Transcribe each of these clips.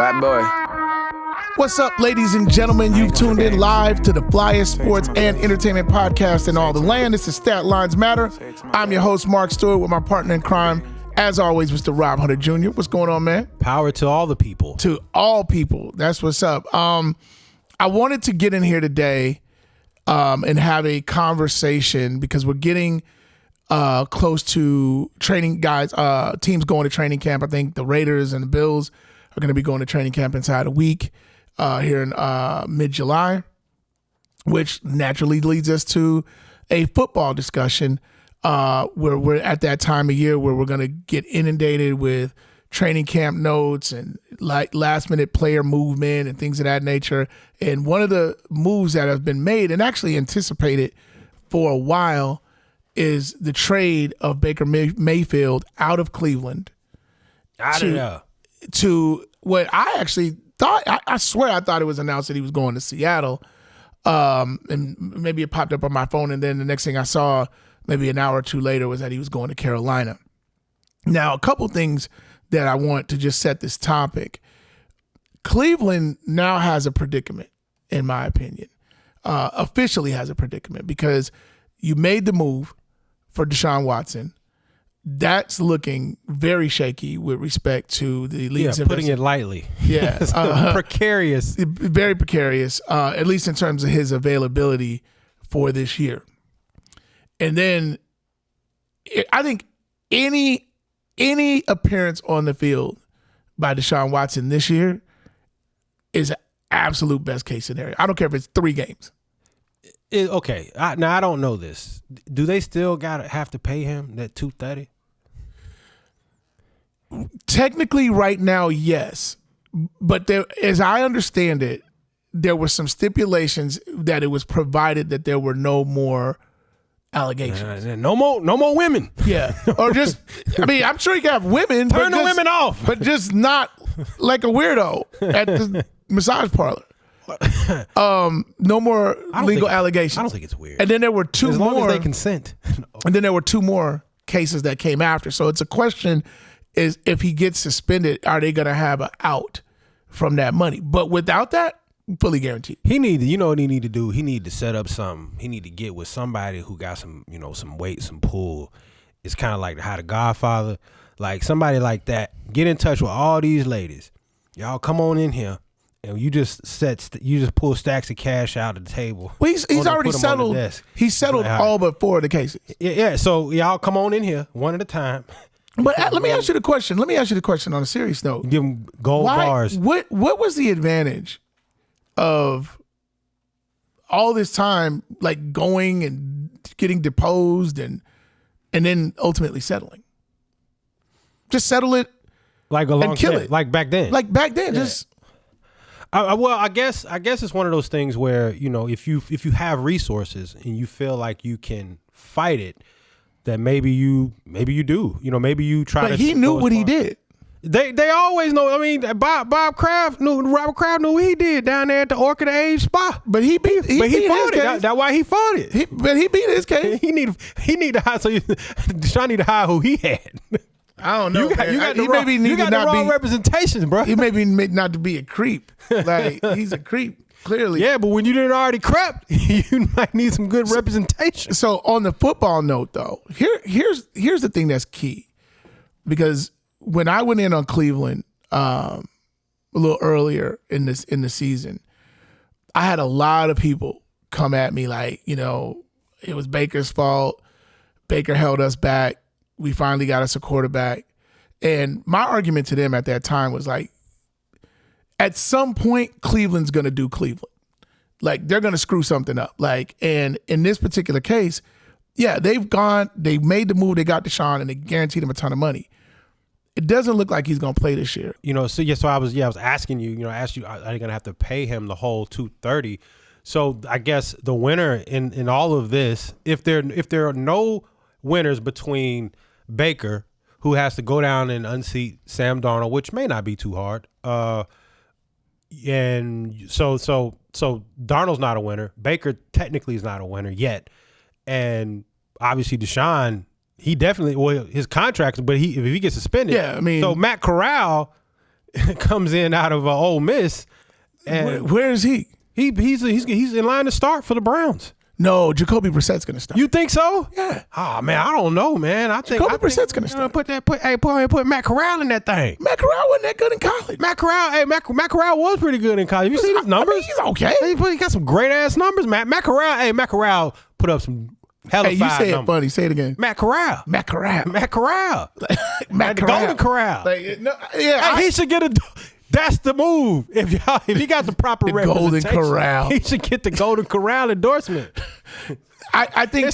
Bad boy. What's up, ladies and gentlemen? You've tuned in live to the flyest sports and entertainment podcast in all the land. This is statlinesmatter. I'm your host, Mark Stewart, with my partner in crime, as always, Mr. Rob Hunter Jr. What's going on, man? Power to all the people. To all people. That's what's up. I wanted to get in here today and have a conversation because we're getting close to training guys, teams going to training camp. I think the Raiders and the Bills are going to be going to training camp inside a week here in mid-July, which naturally leads us to a football discussion where we're at that time of year where we're going to get inundated with training camp notes and like last-minute player movement and things of that nature. And one of the moves that have been made and actually anticipated for a while is the trade of Baker Mayfield out of Cleveland to what I actually thought, I swear I thought it was announced that he was going to Seattle. And maybe it popped up on my phone, and then the next thing I saw maybe an hour or two later was that he was going to Carolina. Now, a couple things that I want to just set this topic. Cleveland now has a predicament, in my opinion. Officially has a predicament because you made the move for Deshaun Watson. That's looking very shaky with respect to the league's putting it lightly. Yeah. Precarious. Very precarious, at least in terms of his availability for this year. And then I think any appearance on the field by Deshaun Watson this year is an absolute best case scenario. I don't care if it's 3 games. Okay. Now, I don't know this. Do they still have to pay him that $230? Technically, right now, yes. But there, as I understand it, there were some stipulations that it was provided that there were no more allegations. No more women. Yeah. Or just, I mean, I'm sure you can have women. Turn the women off. But just not like a weirdo at the massage parlor. No more legal allegations. I don't think it's weird. And then there were 2 more. As long as they consent. And then there were 2 more cases that came after. So it's a question is if he gets suspended, are they going to have an out from that money? But without that, fully guaranteed. You know what he need to do? He need to set up something. He need to get with somebody who got some weight, some pull. It's kind of like how the Godfather, like somebody like that. Get in touch with all these ladies. Y'all come on in here. And you just pull stacks of cash out of the table. Well, he's already settled. He's settled all but 4 of the cases. Yeah. So y'all come on in here one at a time. But let me ask you the question. Let me ask you the question on a serious note. Give them gold bars. What was the advantage of all this time, like going and getting deposed and then ultimately settling? Just settle it, like a long and kill time, it, like back then. Yeah. Just. Well, I guess it's one of those things where, if you have resources and you feel like you can fight it, that maybe you do. Maybe you try. But he knew what he did. They always know. I mean, Robert Kraft knew what he did down there at the Orchid Age Spa. But he fought it. That's why he fought it. But he beat his case. He need to hire. So Deshaun need to hire who he had. I don't know. You got the wrong representations, bro. He maybe not to be a creep. Like he's a creep, clearly. Yeah, but when you didn't already crap, you might need some good representation. So on the football note, though, here's the thing that's key, because when I went in on Cleveland a little earlier in the season, I had a lot of people come at me like, it was Baker's fault. Baker held us back. We finally got us a quarterback. And my argument to them at that time was like, at some point, Cleveland's going to do Cleveland. Like, they're going to screw something up. Like, and in this particular case, yeah, they made the move, they got Deshaun, and they guaranteed him a ton of money. It doesn't look like he's going to play this year. So I was asking you, are you going to have to pay him the whole $230? So I guess the winner in all of this, if there are no winners between Baker, who has to go down and unseat Sam Darnold, which may not be too hard. And so Darnold's not a winner. Baker technically is not a winner yet. And obviously Deshaun, he definitely, his contract, but if he gets suspended. Yeah, I mean. So Matt Corral comes in out of Ole Miss. And where is he? He's in line to start for the Browns. No, Jacoby Brissett's going to start. You think so? Yeah. Oh man, I don't know, man. I think Jacoby Brissett's going to start. Put Matt Corral in that thing. Matt Corral wasn't that good in college. Matt Corral was pretty good in college. You see his numbers? I mean, he's okay. He got some great ass numbers, man. Matt Corral put up some hella Hey, you say numbers. it funny. Say it again. Matt Corral. Matt Corral. The Golden Corral. He should get a. That's the move. If he got the proper representation, Golden Corral, he should get the Golden Corral endorsement. I think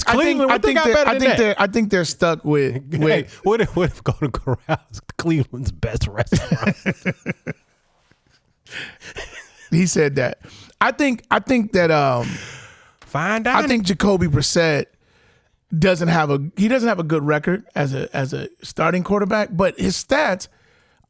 they're stuck with. Hey, what if Golden Corral is Cleveland's best restaurant? He said that. I think that fine dining. I think Jacoby Brissett doesn't have a good record as a starting quarterback, but his stats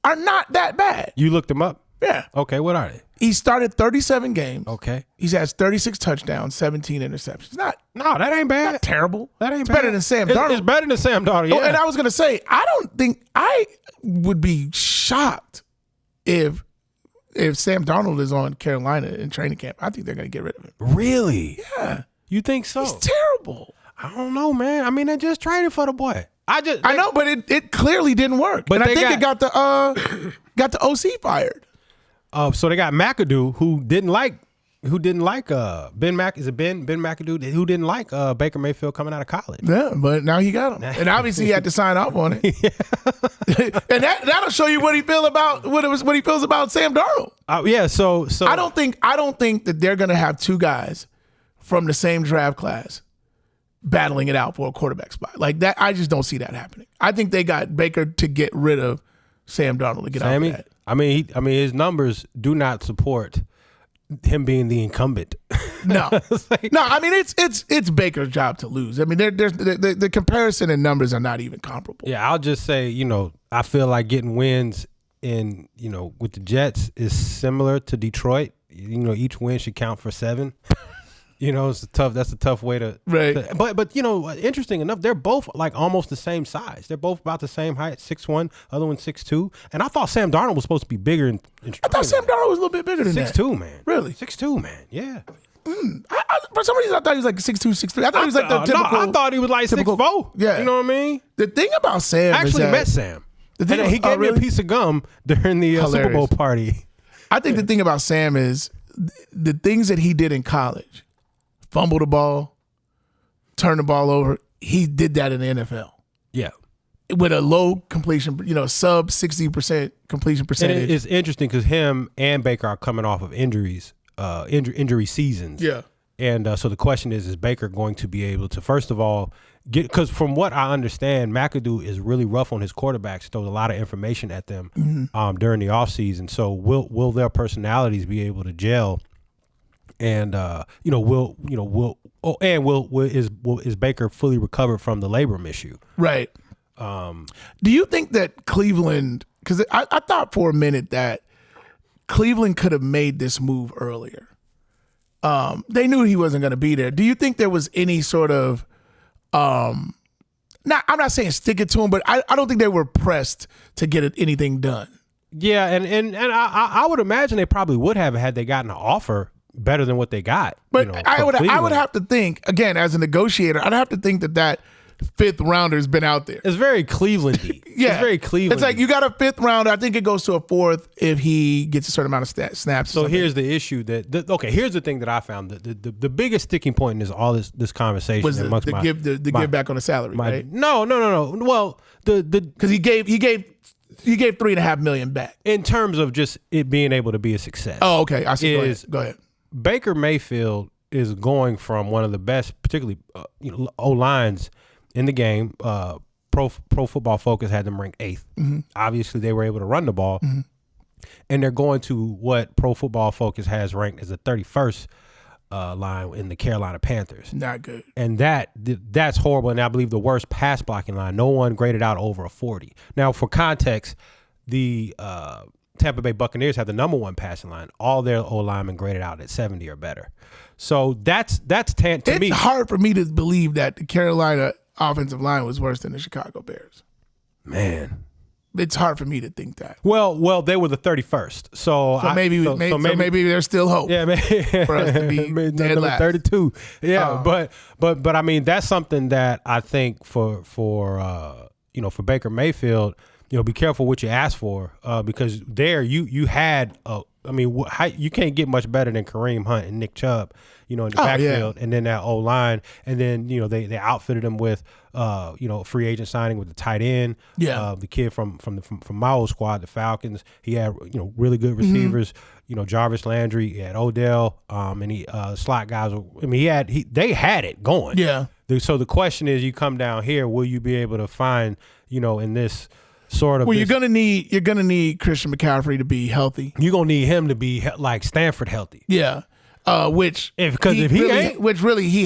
are not that bad. You looked him up? Yeah. Okay, what are they? He started 37 games. Okay. He has 36 touchdowns, 17 interceptions. No, that ain't bad. Not terrible. That ain't it's bad. Better than Sam Darnold. It's better than Sam Darnold, yeah. Oh, and I was going to say, I would be shocked if Sam Darnold is on Carolina in training camp. I think they're going to get rid of him. Really? Yeah. You think so? He's terrible. I don't know, man. I mean, they just traded for the boy. I know, but it clearly didn't work. But I think it got the OC fired. So they got McAdoo, who didn't like Ben McAdoo, who didn't like Baker Mayfield coming out of college. Yeah, but now he got him, and obviously he had to sign off on it. And that'll show you what he feels about Sam Darnold. Yeah, so I don't think that they're gonna have two guys from the same draft class battling it out for a quarterback spot like that. I just don't see that happening. I think they got Baker to get rid of Sam Darnold to get out of that. I mean, his numbers do not support him being the incumbent. No, no. I mean, it's Baker's job to lose. I mean, there's the comparison in numbers are not even comparable. Yeah, I'll just say, I feel like getting wins with the Jets is similar to Detroit. Each win should count for 7. That's a tough way to. Right. But interesting enough, they're both like almost the same size. They're both about the same height, 6'1", other one 6'2". And I thought Sam Darnold was supposed to be bigger. I thought Sam Darnold was a little bit bigger than 6'2", man. Really? 6'2", man. Yeah. For some reason, I thought he was like 6'2", 6'3". I thought he was like the typical. No, I thought he was like 6'4". Yeah. You know what I mean? The thing about Sam I actually met Sam. He gave me a piece of gum during the Super Bowl party. I think the thing about Sam is the things that he did in college. Fumble the ball, turn the ball over. He did that in the NFL. Yeah. With a low completion, sub 60% completion percentage. And it's interesting because him and Baker are coming off of injuries, injury seasons. Yeah. And so the question is Baker going to be able to, first of all, because from what I understand, McAdoo is really rough on his quarterbacks, throws a lot of information at them during the offseason. So will their personalities be able to gel? And is Baker fully recovered from the labrum issue? Right. Do you think that Cleveland? Because I thought for a minute that Cleveland could have made this move earlier. They knew he wasn't going to be there. Do you think there was any sort of? I'm not saying stick it to him, but I don't think they were pressed to get anything done. Yeah, and I would imagine they probably would have had they gotten an offer better than what they got. But I would have to think, again, as a negotiator, I'd have to think that 5th rounder's been out there. It's very Cleveland-y. Yeah. It's very Cleveland-y. It's like you got a 5th rounder. I think it goes to a 4th if he gets a certain amount of snaps. So here's the issue here's the thing that I found. The biggest sticking point in all this conversation was the give back on the salary, right? No. Well, because he gave $3.5 million back. In terms of just it being able to be a success. Oh, okay. I see. Go ahead. Baker Mayfield is going from one of the best, particularly O-lines in the game. Pro Football Focus had them ranked 8th. Mm-hmm. Obviously, they were able to run the ball. Mm-hmm. And they're going to what Pro Football Focus has ranked as the 31st line in the Carolina Panthers. Not good. And that's horrible. And I believe the worst pass blocking line. No one graded out over a 40. Now, for context, the Tampa Bay Buccaneers have the number 1 passing line. All their O-linemen graded out at 70 or better. So to me. It's hard for me to believe that the Carolina offensive line was worse than the Chicago Bears. Man. it's hard for me to think that. Well, they were the 31st, so maybe there's still hope. Yeah, maybe, for us to be dead last. 32. Yeah, but I mean that's something that I think for Baker Mayfield, be careful what you ask for because there you had you can't get much better than Kareem Hunt and Nick Chubb, in the backfield, and then that O-line, and then they outfitted him with free agent signing with the tight end, the kid from my old squad, the Falcons. He had really good receivers, Jarvis Landry, he had Odell, and he slot guys. They had it going. Yeah. So the question is, you come down here, will you be able to find in this sort of? Well, you're gonna need Christian McCaffrey to be healthy. You're gonna need him to be like Stanford healthy. Yeah. Which he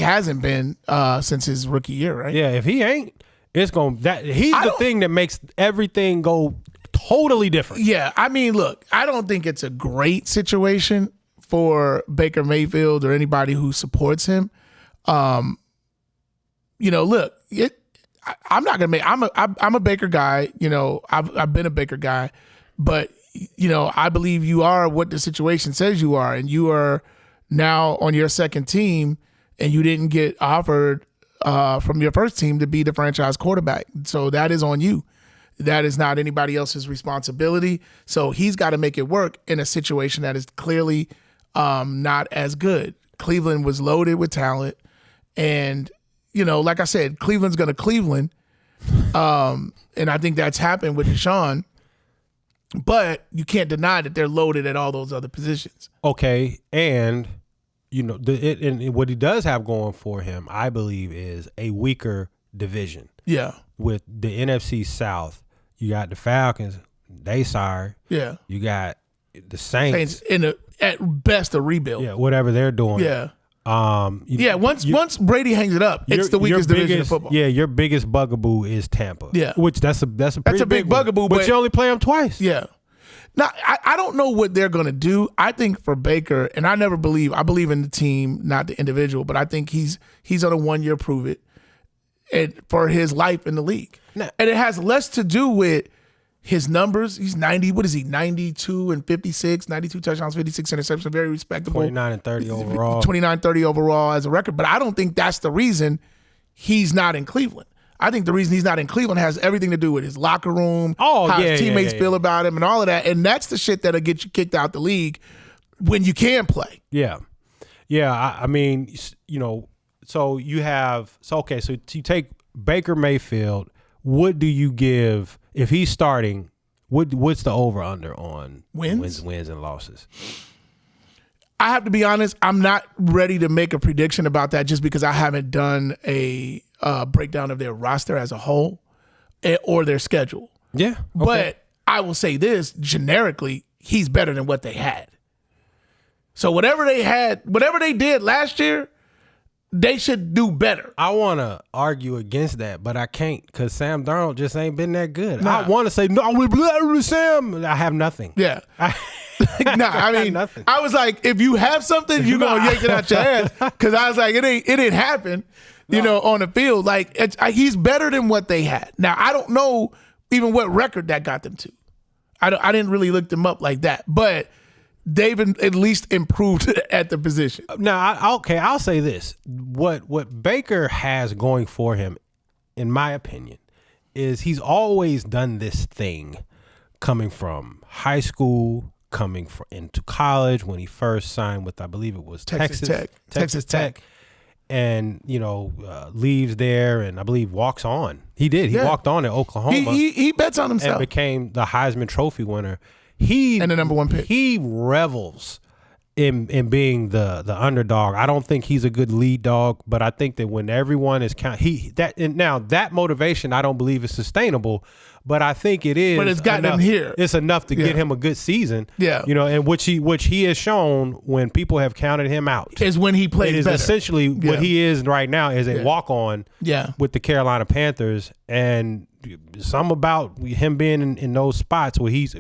hasn't been since his rookie year, right? Yeah, if he ain't, he's the thing that makes everything go totally different. Yeah, I mean, look, I don't think it's a great situation for Baker Mayfield or anybody who supports him. Look, I'm not gonna make. I'm a Baker guy. I've been a Baker guy, but I believe you are what the situation says you are, and you are now on your second team, and you didn't get offered from your first team to be the franchise quarterback. So that is on you. That is not anybody else's responsibility. So he's got to make it work in a situation that is clearly not as good. Cleveland was loaded with talent, and like I said, Cleveland's going to Cleveland, and I think that's happened with Deshaun. But you can't deny that they're loaded at all those other positions. Okay, and and what he does have going for him, I believe, is a weaker division. Yeah. With the NFC South, you got the Falcons. They sorry. Yeah. You got the Saints at best a rebuild. Yeah, whatever they're doing. Yeah. Once Brady hangs it up, it's the weakest division in football. Yeah, your biggest bugaboo is Tampa. Yeah. Which that's a big bugaboo. But you only play them twice. Yeah. Now, I don't know what they're going to do. I think for Baker, and I believe in the team, not the individual, but I think he's on a 1 year prove it and for his life in the league. Now, and it has less to do with his numbers. He's 92 and 56, 92 touchdowns, 56 interceptions, very respectable. 29 and 30 overall. 29, 30 overall as a record. But I don't think that's the reason he's not in Cleveland. I think the reason he's not in Cleveland has everything to do with his locker room, how his teammates feel about him, and all of that. And that's the shit that'll get you kicked out the league when you can play. Yeah. Yeah, I mean, so you take Baker Mayfield. What do you give if he's starting? What's the over under on wins and losses? I have to be honest. I'm not ready to make a prediction about that just because I haven't done a breakdown of their roster as a whole or their schedule. Yeah, okay. But I will say this generically: he's better than what they had. So whatever they did last year, they should do better. I want to argue against that, but I can't because Sam Darnold just ain't been that good. Nah. I want to say, no, Sam. I have nothing. Yeah. I mean, nothing. I was like, if you have something, you're going to yank it out your ass. Because I was like, it didn't happen, on the field. Like, he's better than what they had. Now, I don't know even what record that got them to. I didn't really look them up like that. But they've at least improved at the position. Now, I'll say this. What Baker has going for him, in my opinion, is he's always done this thing coming from high school, coming into college when he first signed with, I believe it was Texas Tech. And, leaves there and I believe walks on. He did. He walked on at Oklahoma. He bets on himself. And became the Heisman Trophy winner. And the number one pick. He revels in being the underdog. I don't think he's a good lead dog, but I think that when everyone is that motivation I don't believe is sustainable, but I think it is. But it's gotten him here. It's enough to get him a good season. Yeah. And which he has shown when people have counted him out. Is when he plays better. It is essentially what he is right now is a walk-on with the Carolina Panthers, and some about him being in those spots where he's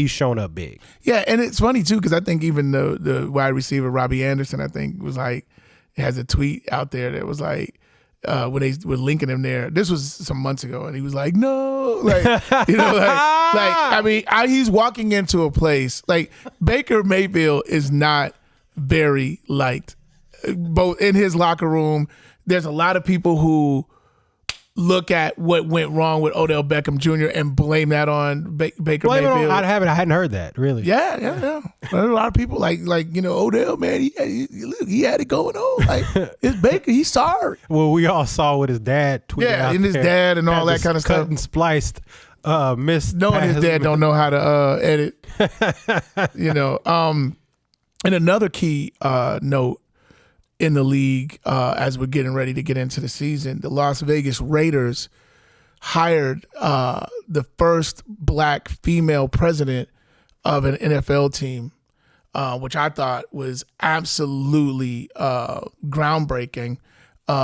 shown up big. Yeah, and it's funny too because I think even the wide receiver Robbie Anderson, I think, was like, has a tweet out there that was like, when they were linking him there. This was some months ago, and he was like, "No," I mean, he's walking into a place like Baker Mayfield is not very liked, both in his locker room. There's a lot of people who look at what went wrong with Odell Beckham Jr. and blame that on Baker Mayfield. I hadn't heard that, really. Yeah. There's a lot of people like Odell, man, he had it going on. Like, it's Baker, he's sorry. Well, we all saw what his dad tweeted out and his dad and all that kind of stuff. Cut and spliced, missed. Knowing his dad don't know how to edit. And another key note in the league, as we're getting ready to get into the season, the Las Vegas Raiders hired the first black female president of an NFL team, which I thought was absolutely groundbreaking.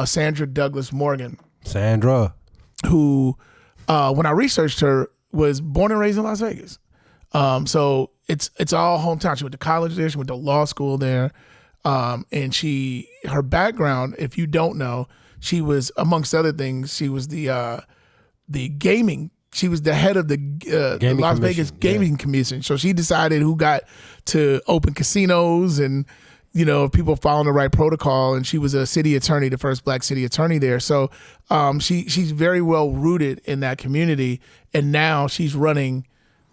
Sandra Douglas Morgan. Sandra. Who, when I researched her, was born and raised in Las Vegas. So it's all hometown. She went to college there. She went to law school there. And her background, if you don't know, she was, amongst other things, she was the gaming. She was the head of the Las Vegas Gaming Commission. So she decided who got to open casinos and, people following the right protocol. And she was a city attorney, the first black city attorney there. So she's very well rooted in that community. And now she's running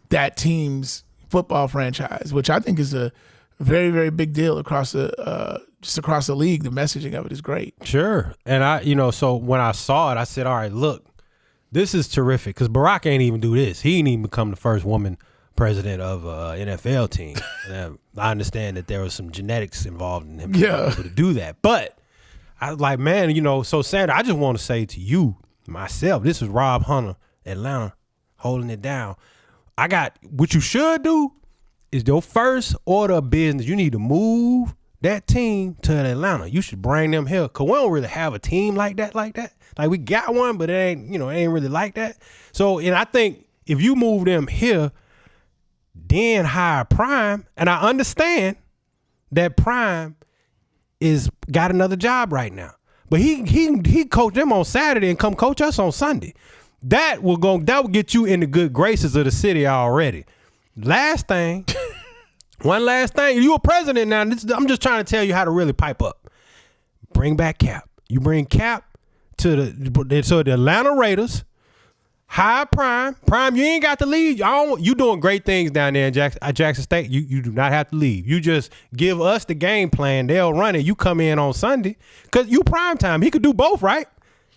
that team's football franchise, which I think is a very, very big deal across the league. The messaging of it is great. Sure. And so when I saw it, I said, all right, look, this is terrific, because Barack ain't even do this. He ain't even become the first woman president of an NFL team. And I understand that there was some genetics involved in him being able to do that. But I was like, man, so Sandra, I just want to say to you, myself, this is Rob Hunter, Atlanta, holding it down. I got what you should do. Is your first order of business, you need to move that team to Atlanta. You should bring them here, because we don't really have a team like that. Like we got one, but it ain't really like that. So, and I think if you move them here, then hire Prime, and I understand that Prime is got another job right now, but he coached them on Saturday and come coach us on Sunday. That will get you in the good graces of the city already. Last thing, one last thing. You a president now. I'm just trying to tell you how to really pipe up. Bring back Cap. You bring Cap to the Atlanta Raiders. Hire Prime. Prime, you ain't got to leave. You doing great things down there in Jackson State. You do not have to leave. You just give us the game plan. They'll run it. You come in on Sunday, because you prime time. He could do both, right?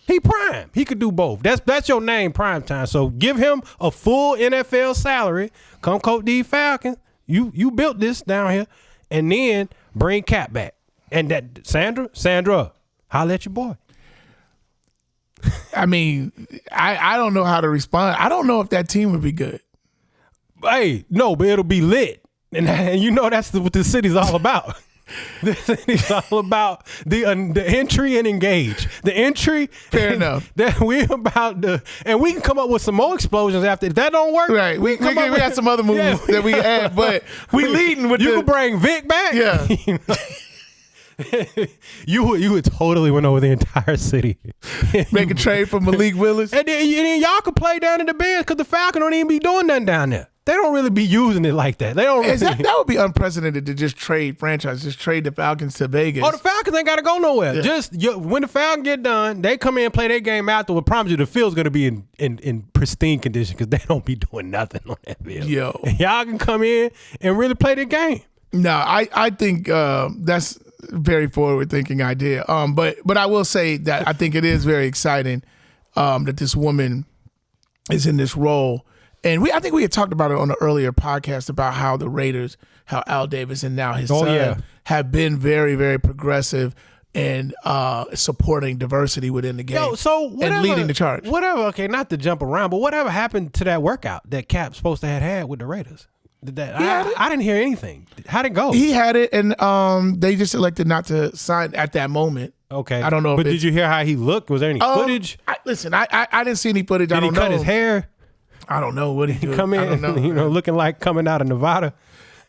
He prime. He could do both. That's your name, prime time. So give him a full NFL salary. Come coach these Falcons. You built this down here, and then bring Cap back. And that Sandra, holla at your boy. I mean, I don't know how to respond. I don't know if that team would be good. Hey, no, but it'll be lit, and that's what the city's all about. The city's all about the entry and engage. The entry, fair enough. That we're about and we can come up with some more explosions after. If that don't work, right? We got some other moves that we add, but we leading with. You can bring Vic back. Yeah. You would totally win over the entire city. Make a trade for Malik Willis, and then y'all could play down in the Bears, because the Falcons don't even be doing nothing down there. They don't really be using it like that. They don't. Really. That would be unprecedented to just trade the Falcons to Vegas. Oh, the Falcons ain't got to go nowhere. Yeah. When the Falcons get done, they come in and play their game after. I promise you, the field's going to be in pristine condition, because they don't be doing nothing on that field. Yo, and y'all can come in and really play their game. No, I think that's a very forward thinking idea. But I will say that I think it is very exciting that this woman is in this role. And I think we had talked about it on an earlier podcast about how the Raiders, how Al Davis and now his son have been very, very progressive and supporting diversity within the game. And leading the charge. Okay, not to jump around, but whatever happened to that workout that Cap's supposed to have had with the Raiders? I didn't hear anything. How'd it go? He had it, and they just elected not to sign at that moment. Okay. I don't know. But did you hear how he looked? Was there any footage? I didn't see any footage. Did he cut his hair? I don't know what he come in. I don't know. Looking like coming out of Nevada.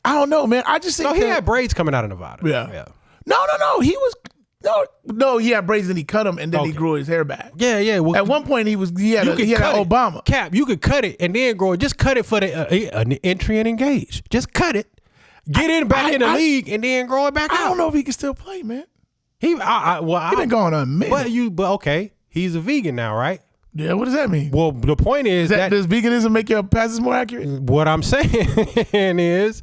I don't know, man. I just think he had braids coming out of Nevada. Yeah. No. He No, he had braids and he cut them and then he grew his hair back. Yeah. Well, at one point he had Obama. Cap, you could cut it and then grow it. Just cut it for the an entry and engage. Just cut it. Get back in the league and then grow it back out. I don't know if he can still play, man. He been going on a minute. But okay, he's a vegan now, right? Yeah, what does that mean? Well, the point is that does veganism make your passes more accurate? What I'm saying is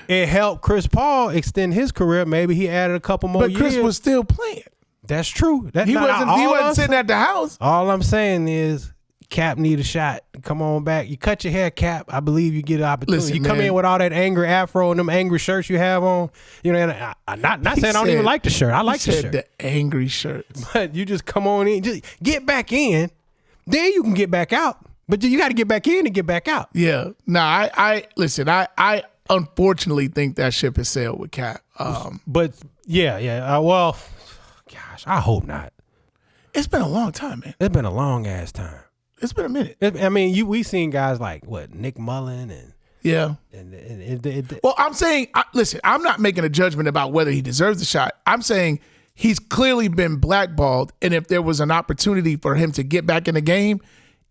it helped Chris Paul extend his career. Maybe he added a couple more years. But Chris was still playing. That's true. He wasn't sitting at the house. All I'm saying is Cap need a shot. Come on back. You cut your hair, Cap. I believe you get an opportunity. Listen, you come in with all that angry afro and them angry shirts you have on. You know, and I'm not saying I don't even like the shirt. I like the shirt. The angry shirts. But you just come on in, just get back in. Then you can get back out. But you got to get back in and get back out. Yeah. No, I listen, I unfortunately think that ship has sailed with Cap. But yeah. Well, gosh, I hope not. It's been a long time, man. It's been a long ass time. It's been a minute. We seen guys like Nick Mullen and yeah. Well, I'm saying, listen, I'm not making a judgment about whether he deserves the shot. I'm saying he's clearly been blackballed, and if there was an opportunity for him to get back in the game,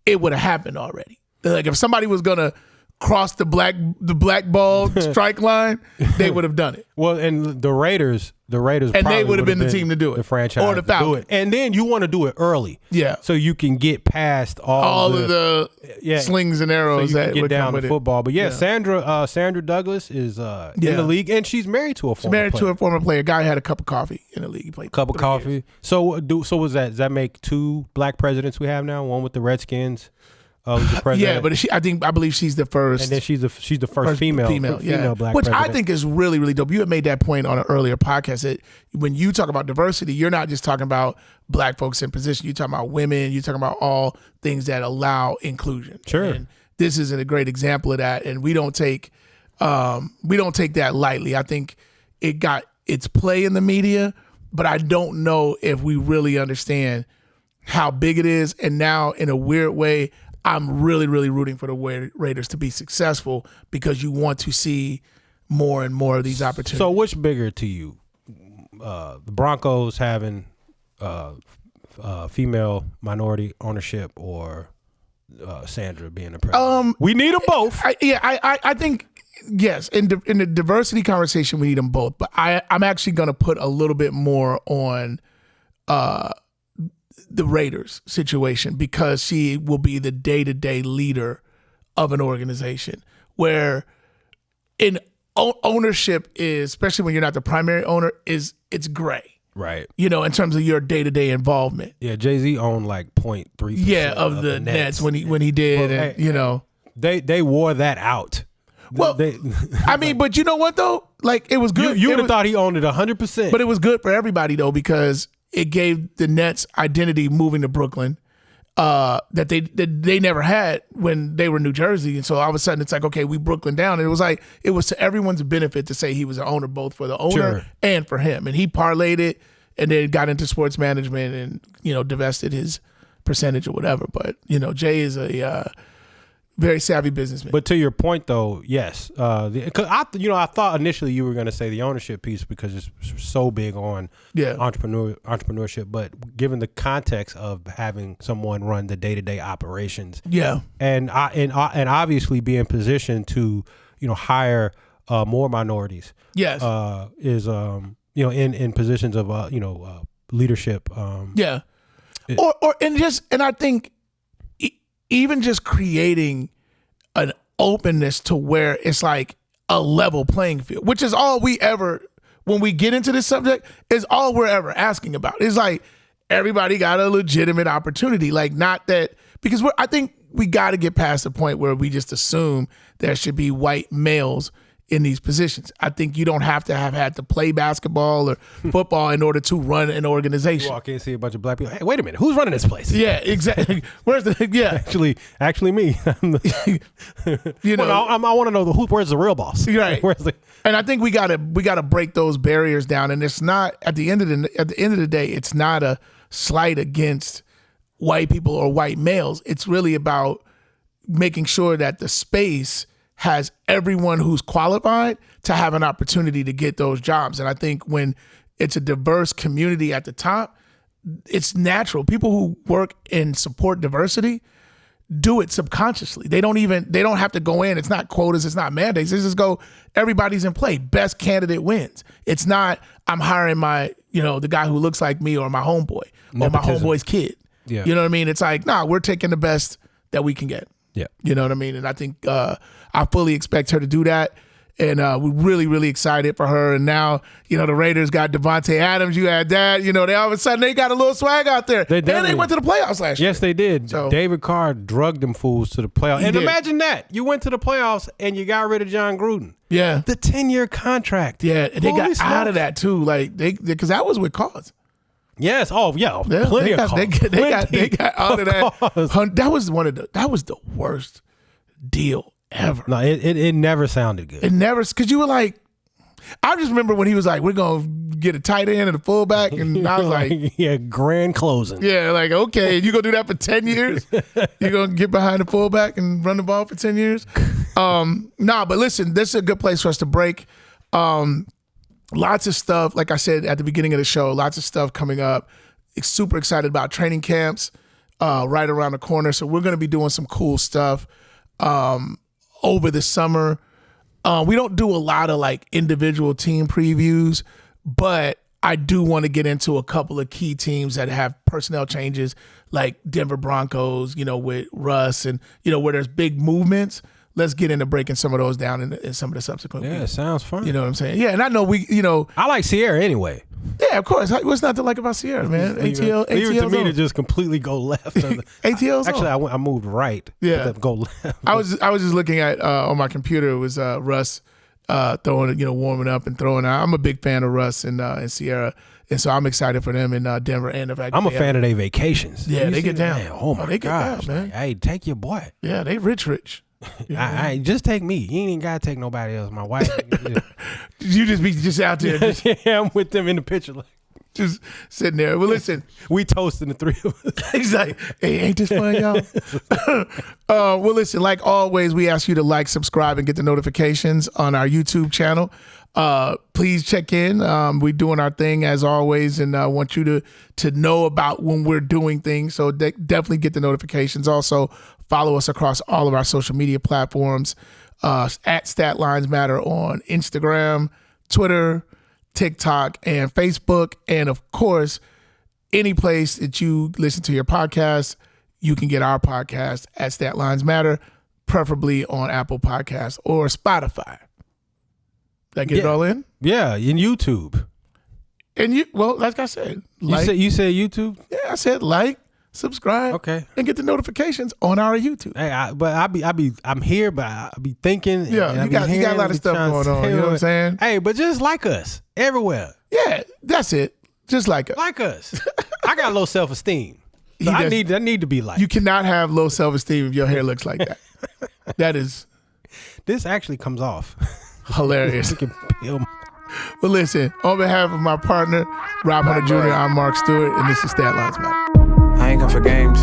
it would have happened already. Like if somebody was gonna cross the blackballed strike line, they would have done it. Well, and the Raiders, and they would have been the team to do it, the franchise or the Falcons. Do it. And then you want to do it early, so you can get past all of the slings and arrows so you that can get down to football. But Sandra Douglas is in the league, and she's married to a former player. Guy had a cup of coffee in the league. He played cup of coffee. Years. So was that? Does that make 2 black presidents we have now? One with the Redskins. Yeah, but I believe she's the first, and then she's the first female black which president. I think is really, really dope. You had made that point on an earlier podcast that when you talk about diversity, you're not just talking about black folks in position. You're talking about women. You're talking about all things that allow inclusion. Sure, and this is a great example of that, and we don't take that lightly. I think it got its play in the media, but I don't know if we really understand how big it is. And now, in a weird way, I'm really, really rooting for the Raiders to be successful because you want to see more and more of these opportunities. So which bigger to you? The Broncos having female minority ownership or Sandra being the president? We need them both. I think, yes, in the diversity conversation, we need them both. But I'm actually going to put a little bit more on the Raiders situation because she will be the day-to-day leader of an organization where in ownership is, especially when you're not the primary owner, it's gray. Right. You know, in terms of your day-to-day involvement. Yeah, Jay-Z owned like 0.3% of the Nets when he did. Well, and, you know. They wore that out. Well, but you know what though? Like it was good. You would have thought he owned it 100%. But it was good for everybody though because it gave the Nets identity moving to Brooklyn that they never had when they were New Jersey. And so all of a sudden it's like, okay, we Brooklyn down. And it was to everyone's benefit to say he was an owner, both for the owner and for him. And he parlayed it and then got into sports management and, you know, divested his percentage or whatever. But, you know, Jay is a very savvy businessman. But to your point, though, yes, because I thought initially you were going to say the ownership piece because it's so big on entrepreneurship. But given the context of having someone run the day-to-day operations, and obviously be in position to hire more minorities, is in positions of leadership, and I think. Even just creating an openness to where it's like a level playing field, which is all when we get into this subject, is all we're ever asking about. It's like everybody got a legitimate opportunity. Like not that, because I think we got to get past the point where we just assume there should be white males in these positions. I think you don't have to have had to play basketball or football in order to run an organization. You walk in and see a bunch of black people. Hey, wait a minute. Who's running this place? Yeah, exactly. Where's actually me. I want to know where's the real boss? Right. And I think we gotta break those barriers down. And it's not at the end of the day, it's not a slight against white people or white males. It's really about making sure that the space has everyone who's qualified to have an opportunity to get those jobs. And I think when It's a diverse community at the top. It's natural. People who work and support diversity do it subconsciously. They don't have to go in. It's not quotas. It's not mandates. They just go, everybody's in play. Best candidate wins. It's not, I'm hiring my, the guy who looks like me or my homeboy or my homeboy's kid. Yeah. You know what I mean? It's like, nah, we're taking the best that we can get. Yeah. You know what I mean? And I think I fully expect her to do that. And we're really, really excited for her. And now, the Raiders got Devontae Adams. You had that. They all of a sudden, they got a little swag out there. And they went to the playoffs last year. Yes, they did. So, David Carr drugged them fools to the playoffs. And imagine that. You went to the playoffs and you got rid of John Gruden. Yeah. The 10-year contract. Yeah, and they got out of that, too. Like, because that was with cause. Yes. Oh, yeah. Plenty of cause. They got out of that. That was the worst deal ever. No, it never sounded good. It never, because you were like, I just remember when he was like, we're going to get a tight end and a fullback. And I was like, yeah, grand closing. Yeah, like, okay, you going to do that for 10 years? You're going to get behind the fullback and run the ball for 10 years? But listen, this is a good place for us to break. Lots of stuff, like I said at the beginning of the show, lots of stuff coming up. Super excited about training camps right around the corner. So we're going to be doing some cool stuff over the summer. We don't do a lot of like individual team previews, but I do want to get into a couple of key teams that have personnel changes, like Denver Broncos, with Russ and, where there's big movements. Let's get into breaking some of those down in some of the subsequent weeks. It sounds fun. You know what I'm saying? Yeah, and I know I like Sierra anyway. Yeah, of course. What's not to like about Sierra, man? ATL to me to just completely go left. ATL's actually, I moved right. Yeah, go left. I was just looking at on my computer. It was Russ throwing, warming up and throwing out. I'm a big fan of Russ and Sierra, and so I'm excited for them in Denver and the fact I'm a fan of their vacations. Yeah, they get down. Man, oh my gosh, man! Hey, take your boy. Yeah, they rich. I just take me. You ain't even gotta take nobody else. My wife. You just be out there. Yeah, I'm with them in the picture, like just sitting there. Well, listen, we toasting the three of us. He's like, hey, ain't this fun, y'all? Well, listen, like always, we ask you to like, subscribe, and get the notifications on our YouTube channel. Please check in. We're doing our thing as always, and I want you to know about when we're doing things. So definitely get the notifications. Also, follow us across all of our social media platforms at statlinesmatter on Instagram, Twitter, TikTok, and Facebook. And of course, any place that you listen to your podcast, you can get our podcast at statlinesmatter, preferably on Apple Podcasts or Spotify. Did I get it all in? Yeah, in YouTube. And like I said, you said YouTube? Yeah, I said like, subscribe, okay, and get the notifications on our YouTube. Hey, I'm here, but I be thinking. Yeah, you got a lot of stuff going on. You know what I'm saying? Hey, but just like us everywhere. Yeah, that's it. Just like us. Like us. I got low self-esteem. So I need to be like. You cannot have low self-esteem if your hair looks like that. That is. This actually comes off. Hilarious. Well, listen, on behalf of my partner, Rob Hunter Jr., I'm Mark Stewart, and this is Statlines Matter. I ain't come for games.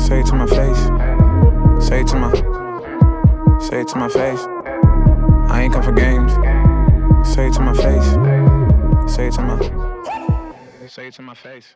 Say it to my face. Say it to my face. I ain't come for games. Say it to my face. Say it to my face.